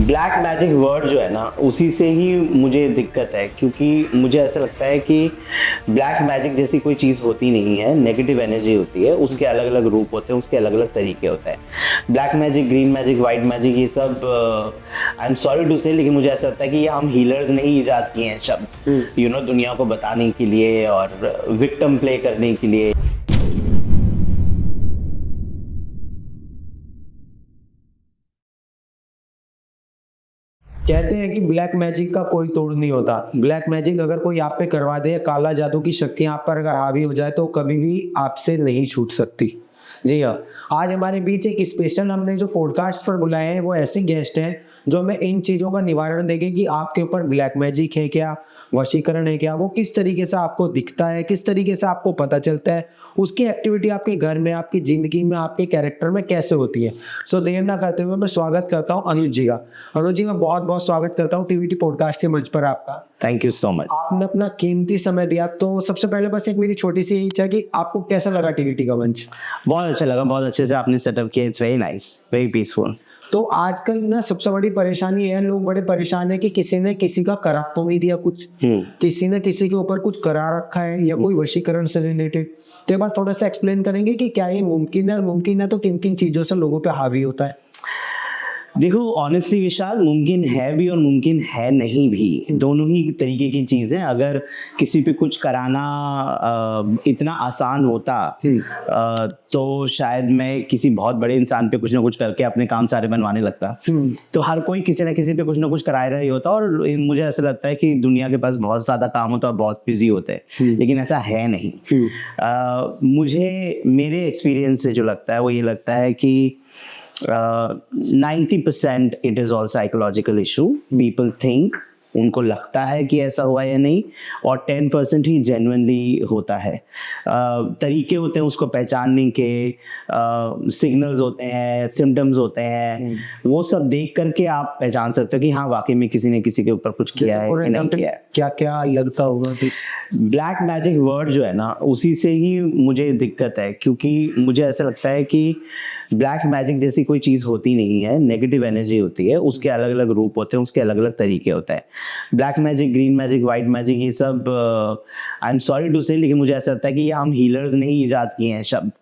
Black magic word जो है ना, उसी से ही मुझे दिक्कत है, क्योंकि मुझे ऐसा लगता है कि ब्लैक मैजिक जैसी कोई चीज़ होती नहीं है। नेगेटिव एनर्जी होती है, उसके अलग अलग रूप होते हैं, उसके अलग अलग तरीके होते हैं। Black magic, green magic, white magic, ये सब आई एम सॉरी टू से, लेकिन मुझे ऐसा लगता है कि ये हम हीलर्स ने ही ईजाद किए हैं शब्द, दुनिया को बताने के लिए और विक्टिम प्ले करने के लिए। कहते हैं कि ब्लैक मैजिक का कोई तोड़ नहीं होता। ब्लैक मैजिक अगर कोई आप पे करवा दे, काला जादू की शक्तियां आप पर अगर हावी हो जाए तो कभी भी आपसे नहीं छूट सकती। जी हाँ, आज हमारे बीच एक स्पेशल हमने जो पॉडकास्ट पर बुलाए हैं वो ऐसे गेस्ट हैं जो हमें इन चीज़ों का निवारण देंगे कि आपके ऊपर ब्लैक मैजिक है क्या, वशीकरण है क्या, वो किस तरीके से आपको दिखता है, किस तरीके से आपको पता चलता है, उसकी एक्टिविटी आपके घर में, आपकी ज़िंदगी में, आपके कैरेक्टर में कैसे होती है। सो देर ना करते हुए मैं स्वागत करता हूँ अनुज जी का। अनुज जी, मैं बहुत बहुत स्वागत करता हूँ टीवीटी पॉडकास्ट के मंच पर आपका। Thank you so much. आपने अपना कीमती समय दिया, तो सबसे पहले बस एक मेरी छोटी सी इच्छा है कि आपको कैसा लगा टीवीटी का मंच? बहुत अच्छा लगा, बहुत अच्छे से आपने सेटअप किया। It's very nice, very peaceful. तो आजकल ना सबसे बड़ी परेशानी है, लोग बड़े परेशान है कि किसी ने किसी का करा तो नहीं दिया कुछ, किसी ने किसी के ऊपर कुछ करा रखा है या कोई वशीकरण से रिलेटेड। तो एक बार थोड़ा सा एक्सप्लेन करेंगे कि क्या ये मुमकिन है, और मुमकिन है तो किन किन चीजों से लोगों पे हावी होता है? देखो, ऑनेस्टली विशाल, मुमकिन है भी और मुमकिन है नहीं भी, दोनों ही तरीके की चीज़ें। अगर किसी पे कुछ कराना इतना आसान होता तो शायद मैं किसी बहुत बड़े इंसान पे कुछ ना कुछ करके अपने काम सारे बनवाने लगता। तो हर कोई किसी ना किसी पे कुछ ना कुछ करा रहा ही होता, और मुझे ऐसा लगता है कि दुनिया के पास बहुत ज़्यादा काम होता है, बहुत बिजी होते हैं, लेकिन ऐसा है नहीं। मुझे मेरे एक्सपीरियंस से जो लगता है वो ये लगता है कि 90% it is all psychological issue. People think, उनको लगता है कि ऐसा हुआ या नहीं, और 10% ही जेन्युइनली होता है। तरीके होते हैं उसको पहचानने के, सिग्नल्स होते हैं, सिम्टम्स होते हैं, वो सब देख करके आप पहचान सकते हो कि हाँ, वाकई में किसी ने किसी के ऊपर कुछ किया है कि नहीं किया है। क्या क्या लगता होगा कि ब्लैक मैजिक वर्ड जो है ना, उसी से ही मुझे दिक्कत है, क्योंकि मुझे ऐसा लगता है कि ब्लैक मैजिक जैसी कोई चीज़ होती नहीं है। नेगेटिव एनर्जी होती है, उसके अलग अलग रूप होते हैं, उसके अलग अलग तरीके होते हैं। Black magic, green magic, white magic, ये सब आई एम सॉरी टू से, लेकिन मुझे ऐसा लगता है कि ये हम हीलर्स ने ही ईजाद किए हैं शब्द,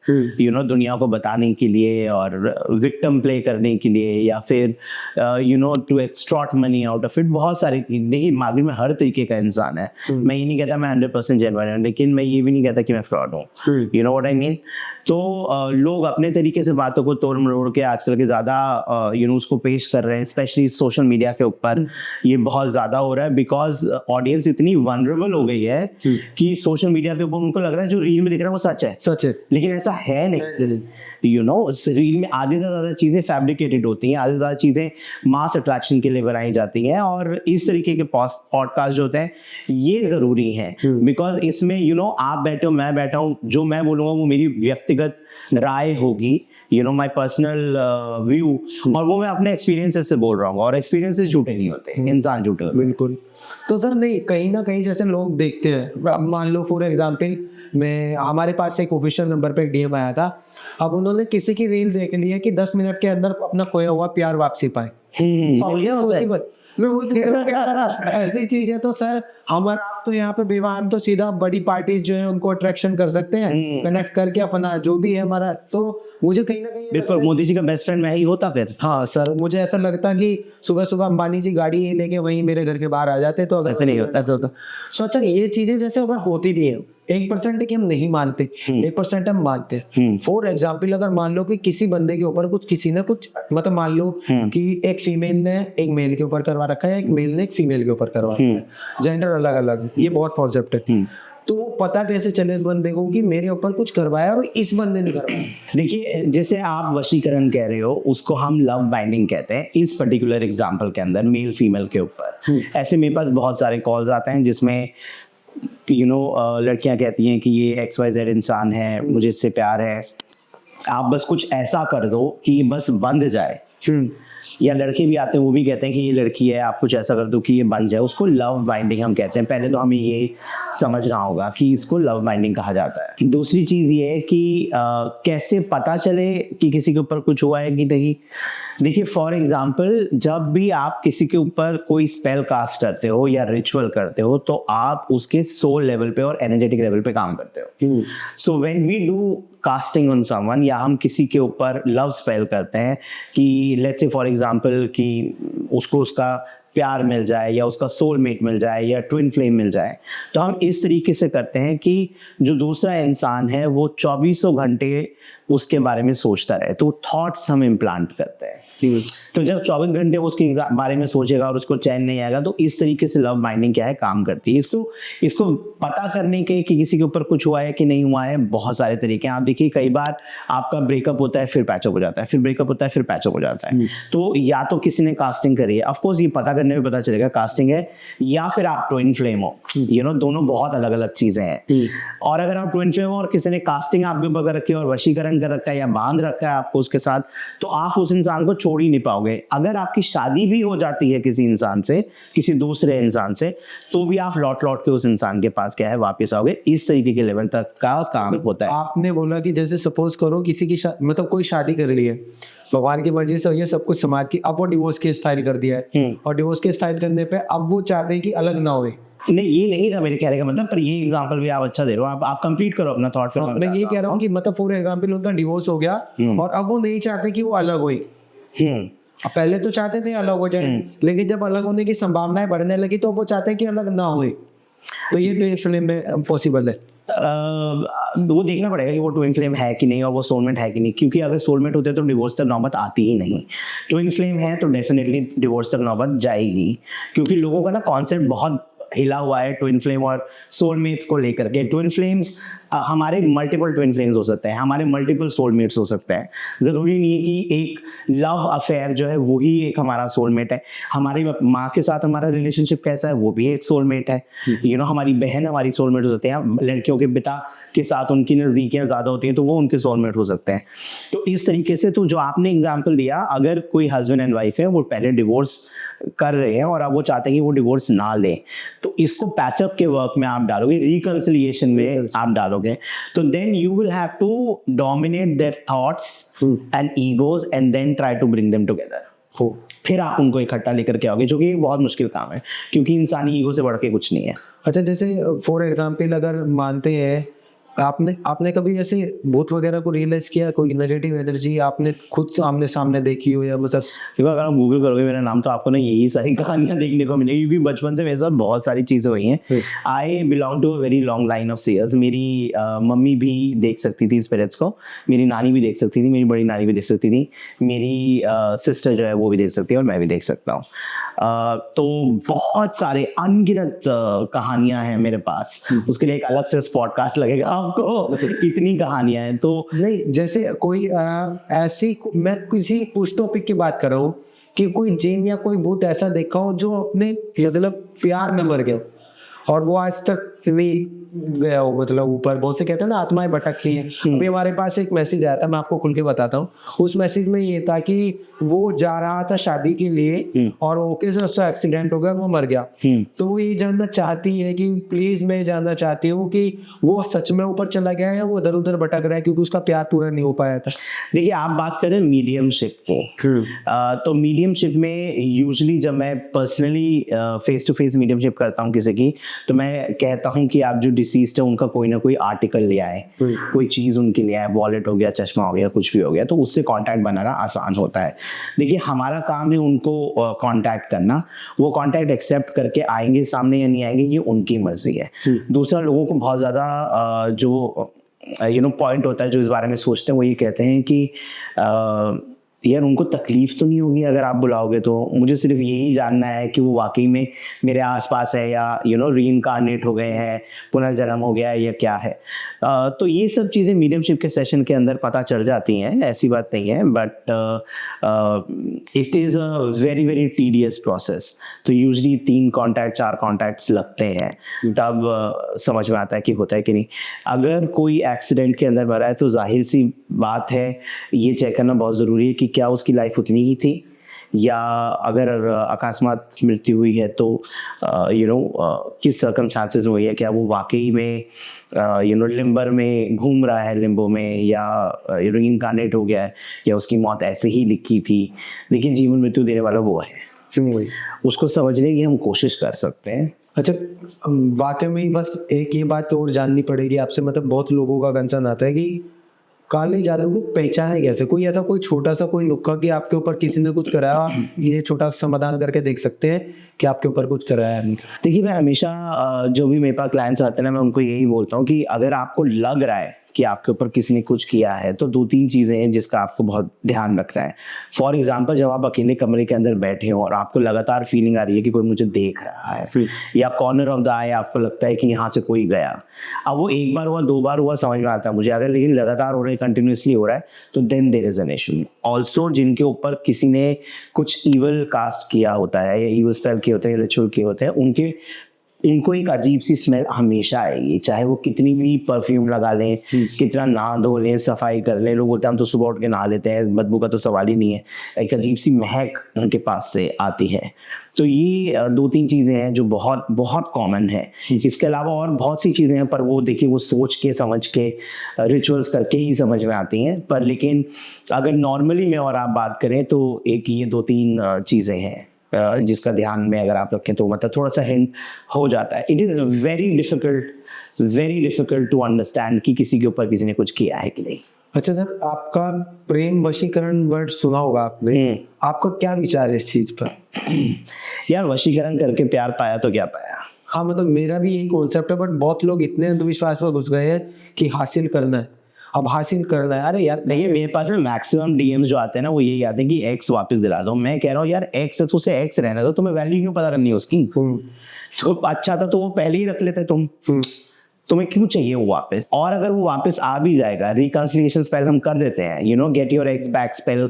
दुनिया को बताने के लिए और विक्टिम प्ले करने के लिए, या फिर to extract money out of it. बहुत सारी चीज़। देखिए, मार्केट में हर तरीके का इंसान है। मैं ये नहीं कहता मैं 100% जेन्युइन हूँ, लेकिन मैं ये भी नहीं कहता कि मैं फ्रॉड हूँ। You know what I mean? तो लोग अपने तरीके से बातों को तोड़ मरोड़ के आजकल के ज़्यादा उसको पेश कर रहे हैं, स्पेशली सोशल मीडिया के ऊपर। ये बहुत ज़्यादा हो रहा है, बिकॉज ऑडियंस इतनी वनरेबल हो गई है कि सोशल मीडिया पे उनको लग रहा है जो रील में दिख रहा है वो सच है, लेकिन ऐसा है नहीं। रील में आधे से ज़्यादा चीज़ें फैब्रिकेटेड होती हैं, आधे से ज़्यादा चीज़ें मास अट्रैक्शन के लिए बनाई जाती हैं, और इस तरीके के पॉडकास्ट जो होते हैं ये ज़रूरी हैं, बिकॉज इसमें आप बैठे हो, मैं बैठा हूँ, जो मैं बोलूँगा वो मेरी व्यक्तिगत राय होगी, माई पर्सनल व्यू, और वो मैं अपने एक्सपीरियंसेस से बोल रहा हूँ, और एक्सपीरियंसेस झूठे नहीं होते, इंसान झूठे होते। बिल्कुल। तो सर नहीं, कहीं ना कहीं जैसे लोग देखते हैं, मान लो फॉर एग्जांपल मैं, हमारे पास एक ऑफिशियल नंबर पे डीएम आया था। अब उन्होंने किसी की रील देख ली है कि 10 मिनट के अंदर अपना खोया हुआ प्यार वापसी पाए। मैं वो ऐसी चीज है। तो सर हमारा आप तो यहाँ पे विवाह, तो सीधा बड़ी पार्टीज जो है उनको अट्रैक्शन कर सकते हैं, कनेक्ट करके अपना जो भी है हमारा। तो मुझे कहीं ना कहीं बिल्कुल मोदी जी का बेस्ट फ्रेंड मैं ही होता फिर। हाँ सर, मुझे ऐसा लगता कि सुबह सुबह अंबानी जी गाड़ी लेके वहीं मेरे घर के बाहर आ जाते, तो अगर ऐसा नहीं होता। ऐसा होता। सोचा ये चीजें जैसे अगर होती भी है, 1% है कि हम नहीं मानते, 1% हम मानते हैं। फॉर एग्जाम्पल, अगर मान लो कि किसी बंदे के ऊपर कुछ, किसी ने कुछ, मतलब मान लो कि एक फीमेल ने एक मेल के ऊपर करवा रखा है, एक मेल ने एक फीमेल के ऊपर करवा रखा है, जेंडर अलग अलग, ये बहुत कॉन्सेप्ट है। तो वो पता कैसे चले इस बंदे को कि मेरे ऊपर कुछ करवाया और इस बंदे ने करवाया? देखिए, जैसे आप वशीकरण कह रहे हो, उसको हम लव बाइंडिंग कहते हैं इस पर्टिकुलर एग्जांपल के अंदर, मेल फीमेल के ऊपर। ऐसे मेरे पास बहुत सारे कॉल्स आते हैं जिसमें लड़कियां कहती हैं कि ये XYZ इंसान है, मुझे इससे प्यार है, आप बस कुछ ऐसा कर दो कि बस बंध जाए, या लड़के भी आते हैं, वो भी कहते हैं कि ये लड़की है, आप कुछ ऐसा कर दो कि ये बन जाए। उसको लव बाइंडिंग हम कहते हैं। पहले तो हमें ये समझना होगा कि इसको लव बाइंडिंग कहा जाता है। दूसरी चीज़ ये है कि कैसे पता चले कि किसी के ऊपर कुछ हुआ है कि नहीं। देखिए, फॉर एग्जाम्पल, जब भी आप किसी के ऊपर कोई स्पेल कास्ट करते हो या रिचुअल करते हो तो आप उसके सोल लेवल पे और एनर्जेटिक लेवल पे काम करते हो। So when we do casting on someone, या हम किसी के ऊपर लव स्पेल करते हैं कि लेट्स से फॉर एग्जांपल कि उसको उसका प्यार मिल जाए या उसका सोलमेट मिल जाए या ट्विन फ्लेम मिल जाए, तो हम इस तरीके से करते हैं कि जो दूसरा इंसान है वो 2400 घंटे उसके बारे में सोचता रहे। तो थॉट्स हम इम्प्लांट करते हैं। तो जब 24 घंटे उसके बारे में सोचेगा और उसको चैन नहीं आएगा, तो इस तरीके से लव बाइंडिंग क्या है, काम करती है। इसको पता करने के कि किसी के ऊपर कुछ हुआ है कि नहीं हुआ है, बहुत सारे तरीके हैं। आप देखिए, कई बार आपका ब्रेकअप होता है, फिर पैचअप हो जाता है, फिर ब्रेकअप होता है, फिर पैचअप हो जाता है। तो या तो किसी ने कास्टिंग करी है, ऑफ कोर्स ये पता करने में पता चलेगा कास्टिंग है, या फिर आप ट्विन फ्लेम हो। दोनों बहुत अलग अलग चीजें हैं। और अगर आप ट्विन फ्लेम हो और किसी ने कास्टिंग आपके ऊपर कर रखी है और वशीकरण कर रखा है या बांध रखा है आपको उसके साथ, तो आप उस इंसान को छोड़ ही नहीं पाओगे। अगर आपकी शादी भी हो जाती है किसी इंसान से, किसी दूसरे इंसान से, तो भी आप लौट लौट के उस इंसान के पास क्या है, वापस आओगे। इस तरीके के लेवल तक का काम होता है। आपने बोला कि जैसे सपोज करो किसी की मतलब कोई शादी कर ली है, भगवान की मर्जी से ये सब कुछ समाज की, अब वो डिवोर्स केस फाइल कर दिया है, और डिवोर्स केस फाइल करने पे अब वो चाहते हैं कि अलग ना होए। नहीं, ये नहीं था मेरे कहने का मतलब, पर ये एग्जांपल भी आप अच्छा दे रहे हो। आप कंप्लीट करो अपना थॉट। मैं ये कह रहा हूँ कि मतलब फॉर एग्जांपल उनका डिवोर्स हो गया और अब वो नहीं चाहते कि वो अलग होए। पहले तो चाहते थे अलग हो जाए, लेकिन जब अलग होने की संभावनाएं बढ़ने लगी तो वो चाहते हैं कि अलग ना होए। तो ये ट्विन फ्लेम में पॉसिबल है। वो देखना पड़ेगा कि वो ट्विन फ्लेम है कि नहीं और वो सोलमेट है कि नहीं, क्योंकि अगर सोलमेट होते तो डिवोर्स तक नौबत आती ही नहीं। ट्विन फ्लेम है तो डेफिनेटली डिवोर्स तक नौबत जाएगी, क्योंकि लोगों का ना कॉन्सेप्ट बहुत हिला हुआ है ट्विन फ्लेम और सोलमेट्स को लेकर के। ट्विन फ्लेम्स, हमारे मल्टीपल ट्विन फ्लेम्स हो सकते हैं, हमारे मल्टीपल सोलमेट्स हो सकते हैं। जरूरी नहीं है कि एक लव अफेयर जो है वही एक हमारा सोलमेट है। हमारी माँ के साथ हमारा रिलेशनशिप कैसा है, वो भी एक सोलमेट है। हमारी बहन हमारी सोलमेट हो सकते हैं। लड़कियों के पिता के साथ उनकी नज़दीकियाँ ज़्यादा होती हैं तो वो उनके सोलमेट हो सकते हैं। तो इस तरीके से, तो जो आपने एग्जाम्पल दिया, अगर कोई हस्बैंड एंड वाइफ है, वो पहले डिवोर्स कर रहे हैं और अब वो चाहते हैं कि वो डिवोर्स ना लें, तो इसको पैचअप के वर्क में आप डालोगे, रिकंसिलिएशन में आप डालोगे, तो then you will have to dominate their thoughts and egos and then try to bring them together. फिर आप उनको इकट्ठा लेकर के आओगे, जो कि बहुत मुश्किल काम है, क्योंकि इंसानी ईगो से बढ़ के कुछ नहीं है। अच्छा, जैसे फॉर एग्जाम्पल अगर मानते हैं आपने कभी ऐसे भूत वगैरह को रियलाइज किया, कोई नेगेटिव एनर्जी आपने खुद सामने देखी हो, या मतलब देखो, अगर आप गूगल करोगे मेरा नाम तो आपको ना यही सारी कहानियां देखने को मिलेगी, क्योंकि बचपन से मेरे साथ बहुत सारी चीज़ें हुई हैं। I belong to a very long line of seers. मेरी मम्मी भी देख सकती थी स्पिरिट्स को, मेरी नानी भी देख सकती थी, मेरी बड़ी नानी भी देख सकती थी, मेरी सिस्टर जो है वो भी देख सकती है और मैं भी देख सकता हूँ। तो बहुत सारे अनगिनत कहानियां हैं मेरे पास। उसके लिए एक अलग से पॉडकास्ट लगेगा आपको, इतनी कहानियां हैं। तो नहीं, जैसे कोई ऐसी, मैं किसी उस टॉपिक की बात कर रहा हूँ कि कोई जिन या कोई भूत ऐसा देखा हो जो अपने मतलब प्यार में मर गया और वो आज तक नहीं गया हो, मतलब ऊपर। बहुत से कहते हैं ना आत्माएं भटकती हैं। अभी हमारे पास एक मैसेज आया था, मैं आपको खुल के बताता हूँ। उस मैसेज में ये था कि वो जा रहा था शादी के लिए और ओके से उसका एक्सीडेंट हो गया, वो मर गया। तो वो ये जानना चाहती है कि प्लीज, मैं जानना चाहती हूँ कि वो सच में ऊपर चला गया है या वो इधर उधर भटक रहा है क्योंकि उसका प्यार पूरा नहीं हो पाया था। देखिए, आप बात करें मीडियमशिप को, तो मीडियमशिप में यूजुअली जब मैं personally face to face mediumship करता हूँ किसी की, तो मैं कहता हूँ कि आप जो डिसीज्ड है उनका कोई ना कोई आर्टिकल ले आए, कोई चीज़ उनके लिए आए, वॉलेट हो गया, चश्मा हो गया, कुछ भी हो गया, तो उससे कांटेक्ट बनाना आसान होता है। देखिए, हमारा काम है उनको कांटेक्ट करना। वो कांटेक्ट एक्सेप्ट करके आएंगे सामने या नहीं आएंगे, ये उनकी मर्जी है। दूसरा, लोगों को बहुत ज़्यादा जो पॉइंट होता है जो इस बारे में सोचते हैं, वो ये कहते हैं कि यार उनको तकलीफ तो नहीं होगी अगर आप बुलाओगे, तो मुझे सिर्फ यही जानना है कि वो वाकई में मेरे आसपास है या रीइंकार्नेट हो गए हैं, पुनर्जन्म हो गया है या क्या है। तो ये सब चीज़ें मीडियमशिप के सेशन के अंदर पता चल जाती हैं, ऐसी बात नहीं है, but it is a very very tedious process. तो यूजली 3 कॉन्टैक्ट 4 कॉन्टैक्ट्स लगते हैं, तब समझ में आता है कि होता है कि नहीं। अगर कोई एक्सीडेंट के अंदर मरा है तो जाहिर सी बात है, ये चेक करना बहुत ज़रूरी है कि क्या उसकी लाइफ उतनी ही थी, या अगर अकस्मात मृत्यु हुई है तो किस सर्कमस्टांसेस में हुई है, क्या वो वाकई में लिम्बर में घूम रहा है, लिम्बो में, या इनकार्नेट हो गया है, या उसकी मौत ऐसे ही लिखी थी। लेकिन जीवन मृत्यु देने वाला वो है, उसको समझने की हम कोशिश कर सकते हैं। अच्छा, वाकई में बस एक ये बात तो और जाननी पड़ेगी आपसे, मतलब बहुत लोगों का कंसर्न आता है कि काले जादू को पहचाने कैसे? कोई ऐसा कोई छोटा सा कोई नुक्का कि आपके ऊपर किसी ने कुछ कराया, आप ये छोटा सा समाधान करके देख सकते हैं कि आपके ऊपर कुछ कराया नहीं? देखिए, मैं हमेशा जो भी मेरे पास क्लाइंट्स आते हैं ना, मैं उनको यही बोलता हूँ कि अगर आपको लग रहा है कि आपके ऊपर किसी ने कुछ किया है, तो 2-3 चीज़ें हैं जिसका आपको बहुत ध्यान रखना है। फॉर एग्जांपल, जब आप अकेले कमरे के अंदर बैठे हो और आपको लगातार फीलिंग आ रही है कि कोई मुझे देख रहा है, या कॉर्नर ऑफ द आई आपको लगता है कि यहाँ से कोई गया। अब वो एक बार हुआ, 2 बार हुआ, समझ में आता है मुझे, अगर लेकिन लगातार हो रहा है, कंटिन्यूसली हो रहा है, तो then there is an issue. Also जिनके ऊपर किसी ने कुछ ईवल कास्ट किया होता है, या ईवल स्पेल किए होते हैं, रिचुअल किए होते हैं, इनको एक अजीब सी स्मेल हमेशा आएगी, चाहे वो कितनी भी परफ्यूम लगा लें, कितना नहा धो लें, सफाई कर लें। लोग बोलते हैं हम तो सुबह उठ के नहा लेते हैं, बदबू का तो सवाल ही नहीं है, एक अजीब सी महक उनके पास से आती है। तो ये 2-3 चीज़ें हैं जो बहुत बहुत कॉमन है। इसके अलावा और बहुत सी चीज़ें हैं, पर वो देखिए वो सोच के समझ के रिचुअल्स करके ही समझ में आती हैं। पर लेकिन अगर नॉर्मली में और आप बात करें तो एक ये 2-3 चीज़ें हैं जिसका ध्यान में अगर आप रखें तो मतलब थोड़ा सा हिंट हो जाता है। It is very difficult to understand कि किसी के ऊपर किसी ने कुछ किया है कि नहीं। अच्छा सर, आपका प्रेम वशीकरण वर्ड सुना होगा आपने, आपका क्या विचार है इस चीज पर? यार, वशीकरण करके प्यार पाया तो क्या पाया। हाँ, मतलब मेरा भी यही कॉन्सेप्ट है, बट बहुत लोग इतने अंधविश्वास में घुस गए हैं कि हासिल करना है, अब हासिल करना है। अरे यार, देखिए मेरे पास में मैक्सिमम डीएम्स जो आते हैं ना, वो यही आते हैं कि एक्स वापस दिला दो। मैं कह रहा हूँ यार, एक्स है तो उसे एक्स रहने दो, तुम्हें वैल्यू क्यों पता करनी है उसकी? तो अच्छा था तो वो पहले ही रख लेते तुम, तुम्हें क्यों चाहिए वो वापस? और अगर वो वापस आ भी जाएगा, रिकंसिलिएशन स्पेल हम कर देते हैं, gate your ex back spell.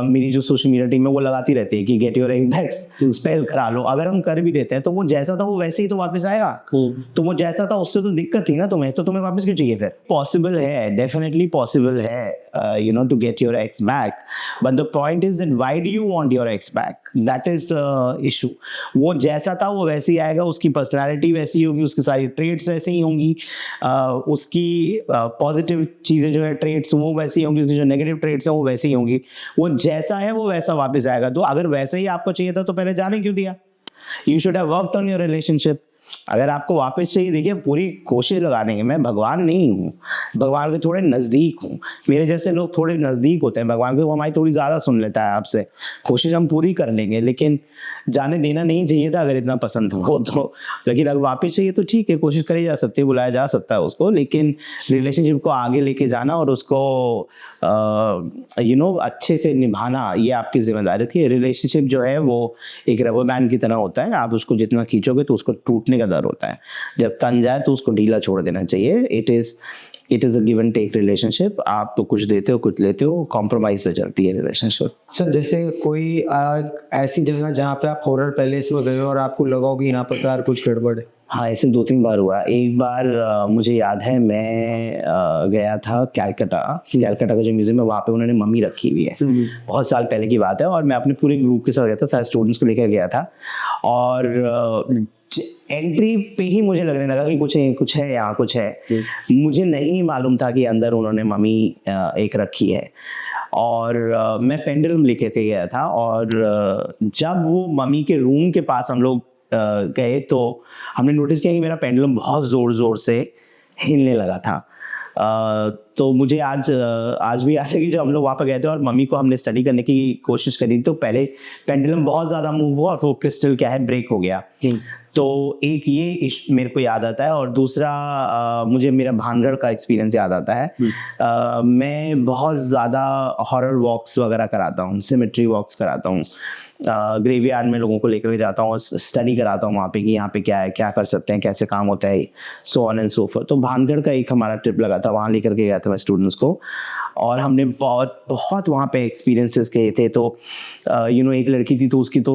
मेरी जो सोशल मीडिया टीम है वो लगाती रहती है कि gate your ex back spell करा लो। अगर हम कर भी देते हैं तो वो जैसा था वो वैसे ही तो वापस आएगा। तो वो जैसा था उससे तो दिक्कत थी ना तुम्हें, तो तुम्हें वापस क्यों चाहिए फिर? पॉसिबल है, डेफिनेटली पॉसिबल है, to get your ex back, but the point is that why do you want your ex back? That is the issue. वो जैसा था वो वैसे ही आएगा, उसकी पर्सनैलिटी वैसी होगी, उसकी सारी ट्रेड्स वैसे ही होंगी, उसकी पॉजिटिव चीज़ें जो है ट्रेड्स वो वैसी होंगी, उसकी जो नेगेटिव ट्रेड्स हैं वो वैसी होंगी। वो जैसा है वो वैसा वापस आएगा। तो अगर वैसे ही आपको चाहिए था तो पहले जाने क्यों दिया? You should have worked on your relationship. अगर आपको वापस चाहिए, देखिए पूरी कोशिश लगा देंगे। मैं भगवान नहीं हूँ, भगवान के थोड़े नज़दीक हूँ। मेरे जैसे लोग थोड़े नज़दीक होते हैं भगवान के, वो हमारी थोड़ी ज़्यादा सुन लेता है आपसे। कोशिश हम पूरी कर लेंगे, लेकिन जाने देना नहीं चाहिए था अगर इतना पसंद हो तो। लेकिन अगर वापस चाहिए तो ठीक है, कोशिश करी जा सकती है, बुलाया जा सकता है उसको, लेकिन रिलेशनशिप को आगे लेके जाना और उसको अच्छे से निभाना ये आपकी जिम्मेदारी थी। रिलेशनशिप जो है वो एक रबर बैंड की तरह होता है, आप उसको जितना खींचोगे तो उसको टूटने का डर होता है। जब तन जाए तो उसको ढीला छोड़ देना चाहिए। It is a give and take relationship. आप तो कुछ देते हो कुछ लेते हो, कॉम्प्रोमाइज से चलती है रिलेशनशिप। सर, जैसे कोई ऐसी जगह जहाँ पे आप हॉरर पैलेस में गए और आपको लगा हो कि यहाँ पर यार कुछ गड़बड़ है? हाँ, ऐसे 2-3 बार हुआ। एक बार मुझे याद है, मैं गया था कलकत्ता का जो म्यूजियम है, वहाँ पे उन्होंने मम्मी रखी हुई है। बहुत साल पहले की बात है, और मैं अपने पूरे ग्रुप के साथ गया था, सारे स्टूडेंट्स को लेकर गया था, और एंट्री पे ही मुझे लगने लगा कि कुछ है यहाँ, कुछ है। मुझे नहीं मालूम था कि अंदर उन्होंने मम्मी एक रखी है, और मैं पेंडुलम लेके के गया था। और जब वो मम्मी के रूम के पास हम लोग गए तो हमने नोटिस किया कि मेरा पेंडुलम बहुत ज़ोर से हिलने लगा था। तो मुझे आज भी याद है कि जब हम लोग वहाँ पर गए थे और मम्मी को हमने स्टडी करने की कोशिश करी, तो पहले पेंडुलम बहुत ज़्यादा मूव हुआ और वो क्रिस्टल क्या है ब्रेक हो गया। तो एक ये मेरे को याद आता है, और दूसरा मुझे मेरा भानगढ़ का एक्सपीरियंस याद आता है। मैं बहुत ज़्यादा हॉरर वॉक्स वगैरह कराता हूँ, सिमेट्री वॉक्स कराता हूँ, ग्रेवयार्ड में लोगों को लेकर जाता हूँ और स्टडी कराता हूँ वहाँ पे कि यहाँ पे क्या है, क्या कर सकते हैं, कैसे काम होता है, so on and so for. तो भानगढ़ का एक हमारा ट्रिप लगा था, वहाँ लेकर के गया था थे मैं स्टूडेंट्स को, और हमने बहुत बहुत वहाँ पे एक्सपीरियंसेस किए थे। तो एक लड़की थी तो उसकी तो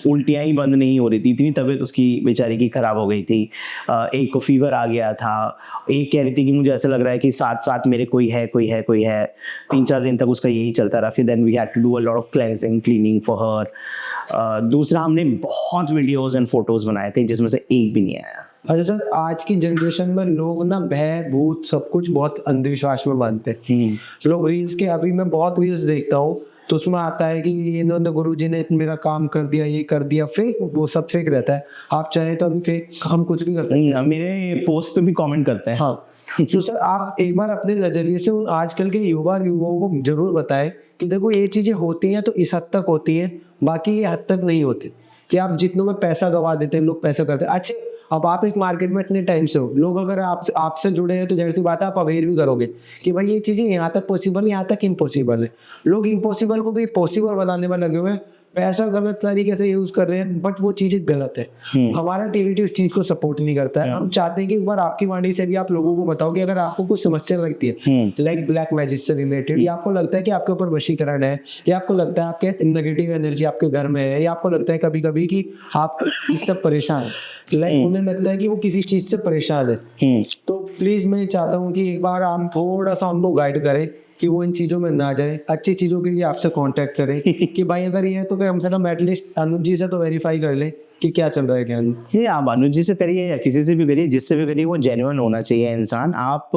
उल्टियाँ ही बंद नहीं हो रही थी, इतनी तबीयत उसकी बेचारी की ख़राब हो गई थी। एक को फीवर आ गया था, एक कह रही थी कि मुझे ऐसा लग रहा है कि साथ साथ मेरे कोई है 3-4 दिन तक उसका यही चलता रहा। फिर then we had to do a lot of cleansing cleaning for her. दूसरा, हमने बहुत वीडियोस एंड फोटोज बनाए थे जिसमें से एक भी नहीं आया। अच्छा सर, आज की जनरेशन में लोग ना भय भूत सब कुछ बहुत अंधविश्वास में मानते हैं। लोग रील्स के, अभी मैं बहुत रील्स देखता हूँ तो उसमें आता है कि इन्होंने गुरुजी ने मेरा काम कर दिया, ये कर दिया, फेक, वो सब फेक रहता है। आप चाहे तो अभी फेक हम कुछ भी करते हैं। मेरे पोस्ट पे भी कमेंट करते हैं। हाँ, तो सर आप एक बार अपने नजरिए से उन आजकल के युवाओं को जरूर बताएं कि देखो ये चीजें होती हैं तो इस हद तक होती हैं, बाकी ये हद तक नहीं होती। कि आप जितनों में पैसा गवा देते हैं, लोग पैसा करते हैं। अच्छे, अब आप एक मार्केट में इतने टाइम से हो, लोग अगर आपसे जुड़े हैं तो जाहिर सी बात है आप अवेयर भी करोगे कि भाई ये चीज़ें यहाँ तक पॉसिबल, यहाँ तक इम्पॉसिबल है। लोग इम्पॉसिबल को भी पॉसिबल बनाने में लगे हुए हैं, पैसा गलत तरीके से यूज कर रहे हैं, बट वो चीज़ें गलत है। हमारा टीवीटी उस चीज़ को सपोर्ट नहीं करता है। हम चाहते हैं कि एक बार आपकी वाणी से भी आप लोगों को बताओ कि अगर आपको कुछ समस्या लगती है लाइक ब्लैक मैजिक से रिलेटेड, या आपको लगता है कि आपके ऊपर वशीकरण है, या आपको लगता है आपके नेगेटिव एनर्जी आपके घर में है, या आपको लगता है कभी कभी कि आप चीज से परेशान है, लाइक उन्हें लगता है कि वो किसी चीज से परेशान है, तो प्लीज मैं चाहता हूँ कि एक बार आप थोड़ा सा उनको गाइड करें कि वो इन चीज़ों में ना जाए, अच्छी चीज़ों के लिए आपसे कांटेक्ट करें कि भाई अगर ये है तो कम से कम एटलीस्ट अनुज जी से तो वेरीफाई कर ले कि क्या चल रहा है क्या नहीं। ये आप अनुज जी से करिए या किसी से भी करिए, जिससे भी करिए, वो जेन्युइन होना चाहिए इंसान। आप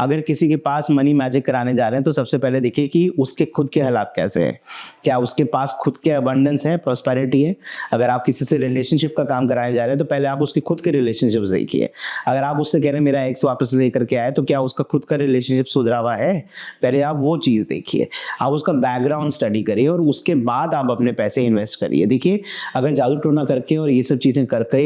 अगर किसी के पास मनी मैजिक कराने जा रहे हैं तो सबसे पहले देखिए कि उसके खुद के हालात कैसे हैं, क्या उसके पास खुद के अबंडेंस है, प्रॉस्पेरिटी है। अगर आप किसी से रिलेशनशिप का काम कराने जा रहे हैं तो पहले आप उसके खुद के रिलेशनशिप देखिए। अगर आप उससे कह रहे हैं मेरा एक्स वापस लेकर के आए, तो क्या उसका खुद का रिलेशनशिप सुधरा हुआ है, पहले आप वो चीज़ देखिए। आप उसका बैकग्राउंड स्टडी करिए और उसके बाद आप अपने पैसे इन्वेस्ट करिए। देखिए, अगर जादू टोना करके और ये सब चीज़ें करके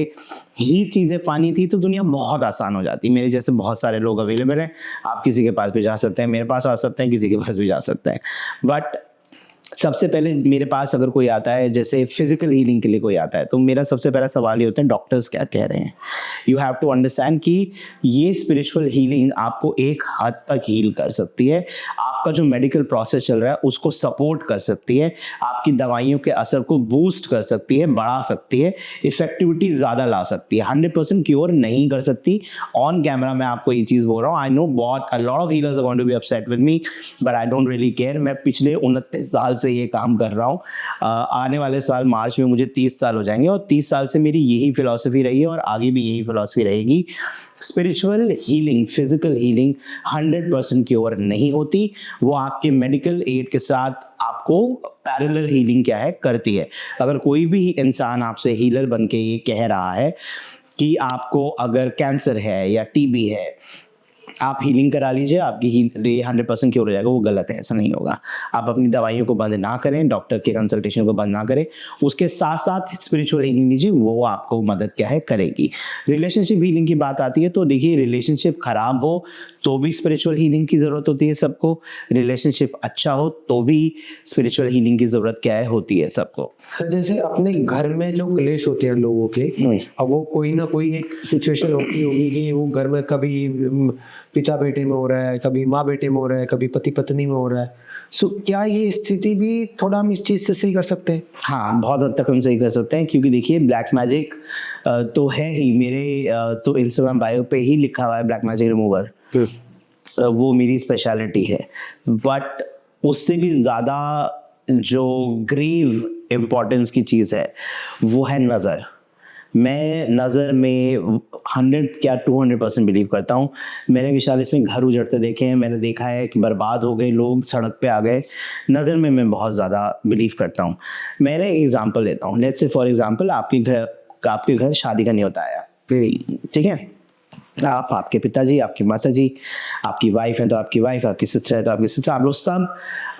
ही चीज़ें पानी थी तो दुनिया बहुत आसान हो जाती। मेरे जैसे बहुत सारे लोग अवेलेबल हैं, आप किसी के पास भी जा सकते हैं, मेरे पास आ सकते हैं, किसी के पास भी जा सकते हैं। बट सबसे पहले मेरे पास अगर कोई आता है, जैसे फिजिकल हीलिंग के लिए कोई आता है, तो मेरा सबसे पहला सवाल ये होता है डॉक्टर्स क्या कह रहे हैं। यू हैव टू अंडरस्टैंड कि ये स्पिरिचुअल हीलिंग आपको एक हद तक हील कर सकती है, आपका जो मेडिकल प्रोसेस चल रहा है उसको सपोर्ट कर सकती है, आपकी दवाइयों के असर को बूस्ट कर सकती है, बढ़ा सकती है, इफेक्टिविटी ज़्यादा ला सकती है। 100% क्योर नहीं कर सकती। ऑन कैमरा मैं आपको ये चीज़ बोल रहा हूँ। आई नो बहुत a lot of healers are going to be upset with me, but I don't really care. मैं पिछले 29 साल से ये काम कर रहा हूँ। आने वाले साल मार्च में मुझे 30 साल हो जाएंगे और 30 साल से मेरी यही फिलॉसफी रही है और आगे भी यही फिलॉसफी रहेगी। Spiritual healing, physical healing 100% cure नहीं होती, वो आपके मेडिकल एड के साथ आपको पैरेलल हीलिंग क्या है करती है। अगर कोई भी इंसान आपसे हीलर बन के ये कह रहा है कि आपको अगर कैंसर है या टीबी है, आप हीलिंग करा लीजिए, आपकी 100% क्योर हो जाएगा, वो गलत है, ऐसा नहीं होगा। आप अपनी दवाइयों को बंद ना करें, डॉक्टर के कंसल्टेशन को बंद ना करें, उसके साथ साथ स्पिरिचुअल हीलिंग लीजिए, वो आपको मदद क्या है करेगी। रिलेशनशिप हीलिंग की बात आती है तो देखिए, रिलेशनशिप खराब हो तो भी स्पिरिचुअल हीलिंग की ज़रूरत होती है सबको, रिलेशनशिप अच्छा हो तो भी स्पिरिचुअल हीलिंग की ज़रूरत क्या है होती है सबको। सर जैसे अपने घर में जो क्लेश होते हैं लोगों के, अब वो कोई ना कोई एक सिचुएशन होती होगी कि वो घर में कभी पिता बेटे में हो रहा है, कभी माँ बेटे में हो रहा है, कभी पति पत्नी में हो रहा है। सो क्या ये स्थिति भी थोड़ा हम इस चीज़ से सही कर सकते हैं? हाँ, बहुत हद तक हम सही कर सकते हैं, क्योंकि देखिए ब्लैक मैजिक तो है ही, मेरे तो इंस्टाग्राम बायो पे ही लिखा हुआ है ब्लैक मैजिक रिमूवर, वो मेरी स्पेशलिटी है। बट उससे भी ज़्यादा जो ग्रेव इम्पोर्टेंस की चीज़ है वो है नज़र। मैं नज़र में 100 क्या 200% बिलीव करता हूँ। मैंने विशाल इसमें घर उजड़ते देखे हैं, मैंने देखा है कि बर्बाद हो गए लोग, सड़क पे आ गए। नज़र में मैं बहुत ज़्यादा बिलीव करता हूँ। मैंने एग्जांपल देता हूँ, लेट्स से फॉर एग्जांपल आपके घर शादी का न्योता आया, ठीक है। आप, आपके पिताजी, आपकी माताजी, आपकी वाइफ है तो आपकी वाइफ, आपकी सिस्टर है तो आपकी सिस्टर, आप लोग सब,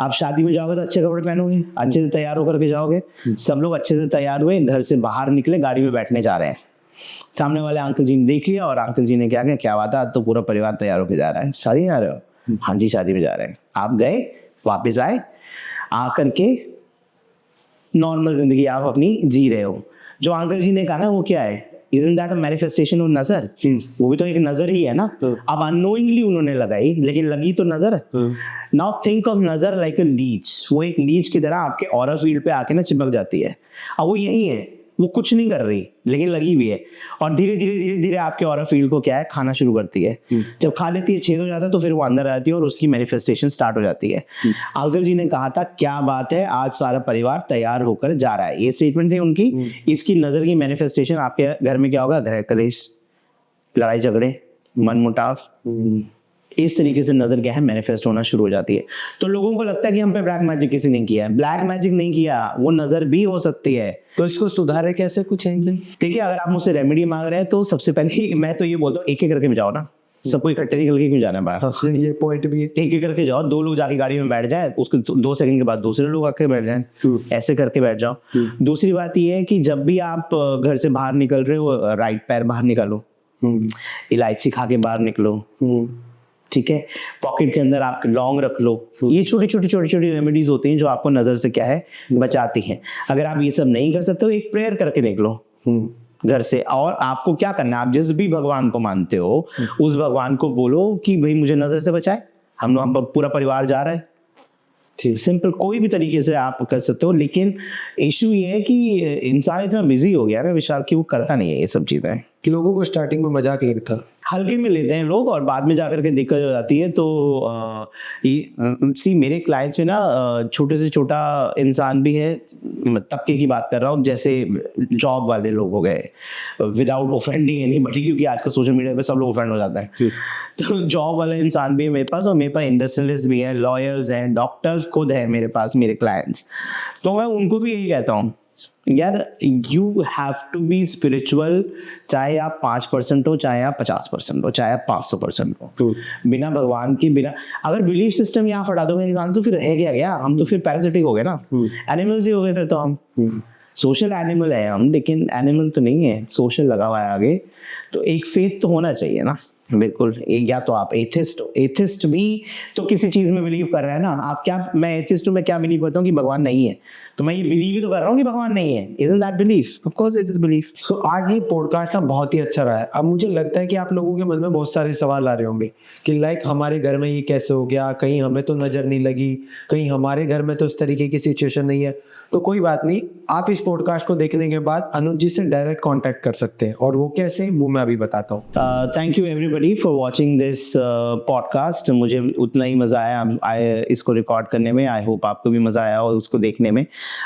आप शादी में जाओगे तो अच्छे कपड़े पहनोगे, अच्छे से तैयार होकर के जाओगे। सब लोग अच्छे से तैयार हुए, घर से बाहर निकले, गाड़ी में बैठने जा रहे हैं। सामने वाले अंकल जी ने देख लिया और अंकल जी ने क्या किया, क्या बात है, आज तो पूरा परिवार तैयार होकर जा रहा है, शादी में जा रहे हो? हाँ जी शादी में जा रहे हैं। आप गए, वापस आए, आकर के नॉर्मल जिंदगी आप अपनी जी रहे हो। जो अंकल जी ने कहा ना वो क्या है, Isn't that a manifestation of नजर? वो भी तो एक नजर ही है ना. अब unknowingly उन्होंने लगाई, लेकिन लगी तो नजर. Now think of नजर like a leech. वो एक लीच की तरह आपके ऑरा फील्ड पे आके ना चिपक जाती है. अब वो यही है, वो कुछ नहीं कर रही लेकिन लगी हुई है, और धीरे धीरे आपके ऑरा फील्ड को क्या है, खाना शुरू करती है. जब खा लेती है, छेद हो जाता है, तो फिर वो अंदर आती है और उसकी मैनिफेस्टेशन स्टार्ट हो जाती है. अग्रज जी ने कहा था, क्या बात है, आज सारा परिवार तैयार होकर जा रहा है. ये स्टेटमेंट थी उनकी. इसकी नजर की मैनिफेस्टेशन आपके घर में क्या होगा? ग्रह कलेश, लड़ाई झगड़े, मनमुटाव. इस तरीके से नजर क्या है, मैनिफेस्ट होना शुरू हो जाती है. तो लोगों को लगता है कि हम पे ब्लैक मैजिक किसी ने किया है. ब्लैक मैजिक नहीं किया, वो नजर भी हो सकती है. तो इसको सुधारे कैसे कुछ है? देखिए, अगर आप मुझसे रेमेडी मांग रहे हैं तो सबसे पहले मैं तो ये बोलता हूँ, एक एक करके जाओ ना. सबको इकट्ठे निकल के क्यों जाना है बाहर? ये पॉइंट भी है. एक एक करके जाओ. 2 लोग जाके गाड़ी में बैठ जाए, उसके 2 सेकंड के बाद दूसरे लोग आके बैठ जाएं. ऐसे करके बैठ जाओ. दूसरी बात ये है कि जब भी आप घर से बाहर निकल रहे हो, राइट पैर बाहर निकालो, इलायची खा के बाहर निकलो. ठीक है. पॉकेट के अंदर आप लौंग रख लो. ये छोटी रेमेडीज होती हैं जो आपको नजर से क्या है, बचाती हैं. अगर आप ये सब नहीं कर सकते हो, एक प्रेयर करके निकलो घर से. और आपको क्या करना है, आप जिस भी भगवान को मानते हो, उस भगवान को बोलो कि भाई मुझे नजर से बचाए. हम पूरा परिवार जा रहा है. सिंपल, कोई भी तरीके से आप कर सकते हो. लेकिन इशू ये है कि इंसान इतना बिजी हो गया ना विशाल, कि वो करता नहीं है ये सब चीजें. कि लोगों को स्टार्टिंग में मजाक लगता, हल्के में लेते हैं लोग, और बाद में जाकर के दिक्कत हो जाती है. तो सी मेरे क्लाइंट्स में ना छोटे से छोटा इंसान भी है, तबके की बात कर रहा हूँ, जैसे जॉब वाले लोग हो गए, विदाउट ऑफेंडिंग एनीबॉडी, क्योंकि आजकल सोशल मीडिया पे सब लोग ऑफेंड हो जाता है. तो जॉब वाले इंसान भी है मेरे पास, और मेरे पास इंडस्ट्रियलिस्ट भी है, लॉयर्स हैं, डॉक्टर्स खुद है मेरे पास, मेरे क्लाइंट्स. तो मैं उनको भी यही कहता हूँ, यार you have to be spiritual. चाहे आप 5% हो, चाहे आप 50% हो, चाहे आप 500% हो. बिना भगवान की, बिना अगर बिलीफ सिस्टम यहाँ हटा दोगे इंसान, तो फिर रह गया. हम तो फिर पैरासिटिक हो गए ना, एनिमल्स ही हो गए फिर तो हम. सोशल एनिमल है हम, लेकिन एनिमल तो नहीं है, सोशल लगा हुआ है आगे. तो एक फेथ तो होना चाहिए ना. बिल्कुल. या तो आप एथिस्ट हो. एथिस्ट भी तो किसी चीज में बिलीव कर रहा है ना. आप क्या, मैं एथिस्ट हूँ, मैं क्या बिलीव करता हूँ कि भगवान नहीं है, तो मैं ये बिलीव ही तो कर रहा हूँ कि भगवान नहीं है. Isn't that belief? Of course it is belief. सो आज ये पॉडकास्ट ना बहुत ही अच्छा रहा है. अब मुझे लगता है कि आप लोगों के मन में बहुत सारे सवाल आ रहे होंगे कि लाइक हमारे घर में ये कैसे हो गया, कहीं हमें तो नजर नहीं लगी, कहीं हमारे घर में तो इस तरीके की सिचुएशन नहीं है. तो कोई बात नहीं, आप इस पॉडकास्ट को देखने के बाद अनुज जी से डायरेक्ट कांटेक्ट कर सकते हैं, और वो कैसे, वो मैं अभी बताता हूँ. Thank you everybody for watching this podcast. मुझे उतना ही मज़ा आया इसको रिकॉर्ड करने में. आई होप आपको भी मज़ा आया और उसको देखने में.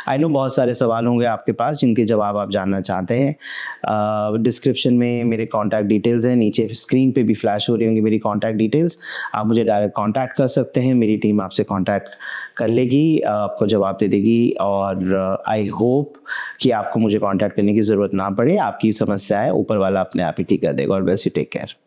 आई नो बहुत सारे सवाल होंगे आपके पास जिनके जवाब आप जानना चाहते हैं. डिस्क्रिप्शन में मेरे कॉन्टैक्ट डिटेल्स हैं, नीचे स्क्रीन पे भी फ्लैश हो रही होंगी मेरी कॉन्टैक्ट डिटेल्स. आप मुझे डायरेक्ट कॉन्टैक्ट कर सकते हैं. मेरी टीम आपसे कॉन्टैक्ट कर लेगी, आपको जवाब दे देगी. और आई होप कि आपको मुझे कॉन्टैक्ट करने की ज़रूरत ना पड़े. आपकी समस्या है ऊपर वाला अपने आप ही ठीक कर देगा. और वैसे टेक केयर.